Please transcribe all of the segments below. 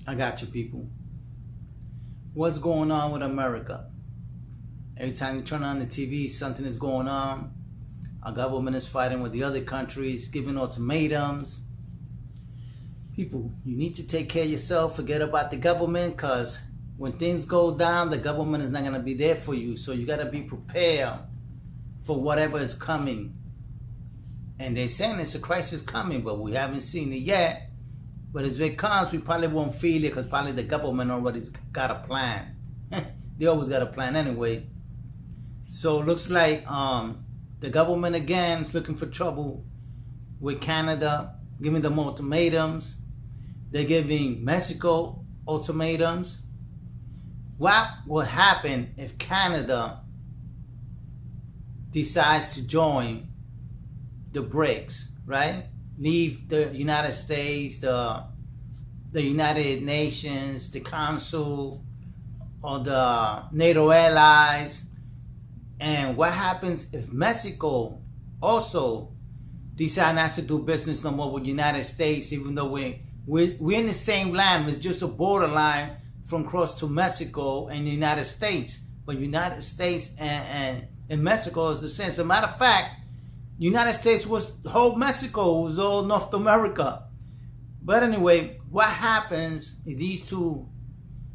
I got you, people. What's going on with America? Every time you turn on the TV, something is going on. Our government is fighting with the other countries, giving ultimatums. People, you need to take care of yourself. Forget about the government, because when things go down, the government is not going to be there for you. So you got to be prepared for whatever is coming. And they're saying it's a crisis coming, but we haven't seen it yet. But as it comes, we probably won't feel it because probably the government already got a plan. They always got a plan anyway. So it looks like the government again is looking for trouble with Canada, giving them ultimatums. They're giving Mexico ultimatums. What will happen if Canada decides to join the BRICS, right? Leave the United States, the United Nations, the Council, or the NATO allies. And what happens if Mexico also decide not to do business no more with the United States, even though we're in the same land? It's just a borderline from cross to Mexico and the United States. But United States and Mexico is the same. As a matter of fact, United States was whole Mexico, was all North America. But anyway, what happens if these two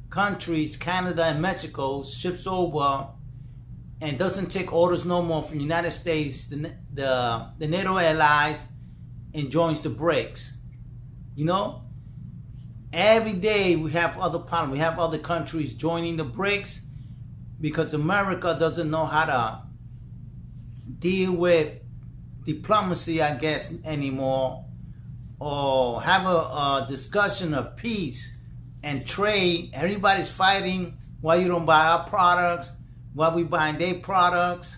countries, Canada and Mexico, ships over and doesn't take orders no more from the United States, the NATO allies, and joins the BRICS? You know, every day we have other problems. We have other countries joining the BRICS because America doesn't know how to deal with diplomacy, I guess, anymore, or have a discussion of peace and trade. Everybody's fighting why you don't buy our products, why we buying their products.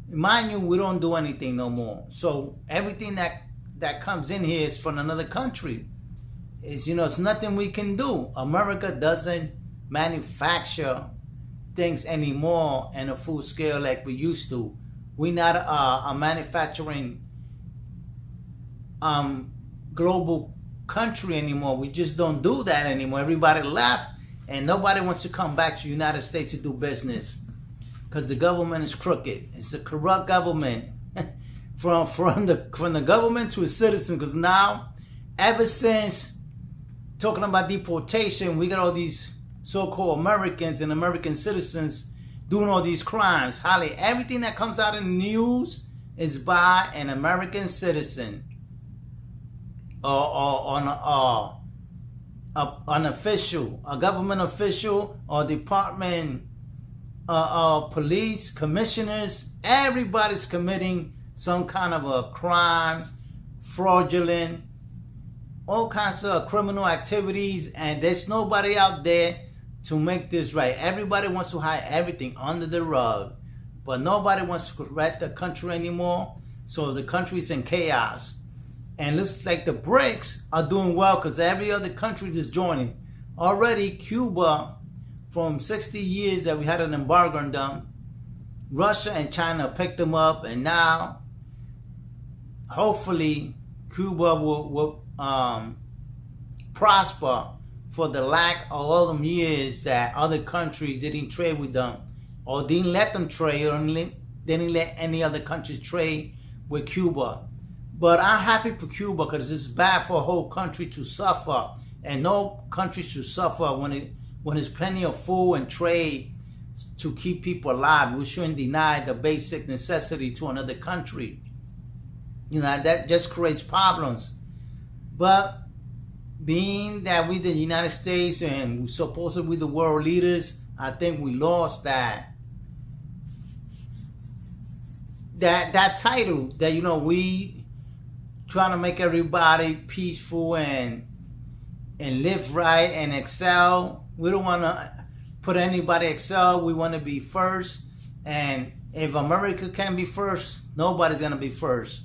Mind you, we don't do anything no more. So everything that comes in here is from another country. It's nothing we can do. America doesn't manufacture things anymore in a full scale like we used to. We're not a manufacturing global country anymore. We just don't do that anymore. Everybody left, and nobody wants to come back to the United States to do business because the government is crooked. It's a corrupt government. from the government to a citizen, because now, ever since talking about deportation, we got all these so-called Americans and American citizens doing all these crimes. Holly, everything that comes out in the news is by an American citizen or an official, a government official, or department police commissioners. Everybody's committing some kind of a crime, fraudulent, all kinds of criminal activities, and there's nobody out there to make this right. Everybody wants to hide everything under the rug, but nobody wants to correct the country anymore. So the country's in chaos, and looks like the BRICS are doing well because every other country is joining. Already Cuba, from 60 years that we had an embargo on them, Russia and China picked them up, and now hopefully Cuba will prosper for the lack of all them years that other countries didn't trade with them, or didn't let them trade, or didn't let any other countries trade with Cuba. But I'm happy for Cuba because it's bad for a whole country to suffer, and no country should suffer when there's plenty of food and trade to keep people alive. We shouldn't deny the basic necessity to another country. That just creates problems. But being that we the United States and we're supposedly the world leaders, I think we lost that title that we trying to make everybody peaceful and live right and excel. We don't want to put anybody excel. We want to be first, and if America can be first, nobody's gonna be first.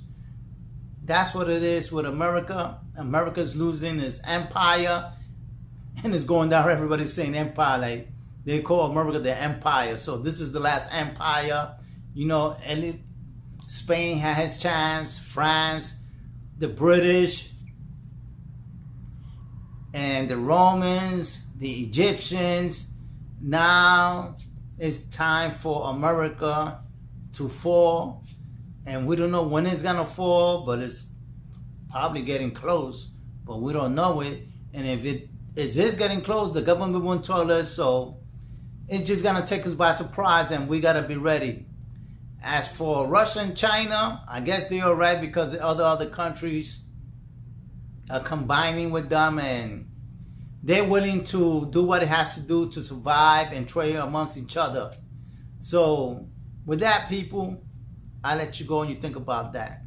That's what it is with America. America's losing its empire, and it's going down. Everybody's saying empire, like they call America the empire. So this is the last empire. Spain had its chance, France, the British, and the Romans, the Egyptians. Now it's time for America to fall, and we don't know when it's gonna fall, but it's probably getting close, but we don't know it. And if it is getting close, the government won't tell us, so it's just gonna take us by surprise, and we gotta be ready. As for Russia and China, I guess they're alright because the other countries are combining with them, and they're willing to do what it has to do to survive and trade amongst each other. So with that, people, I'll let you go and you think about that.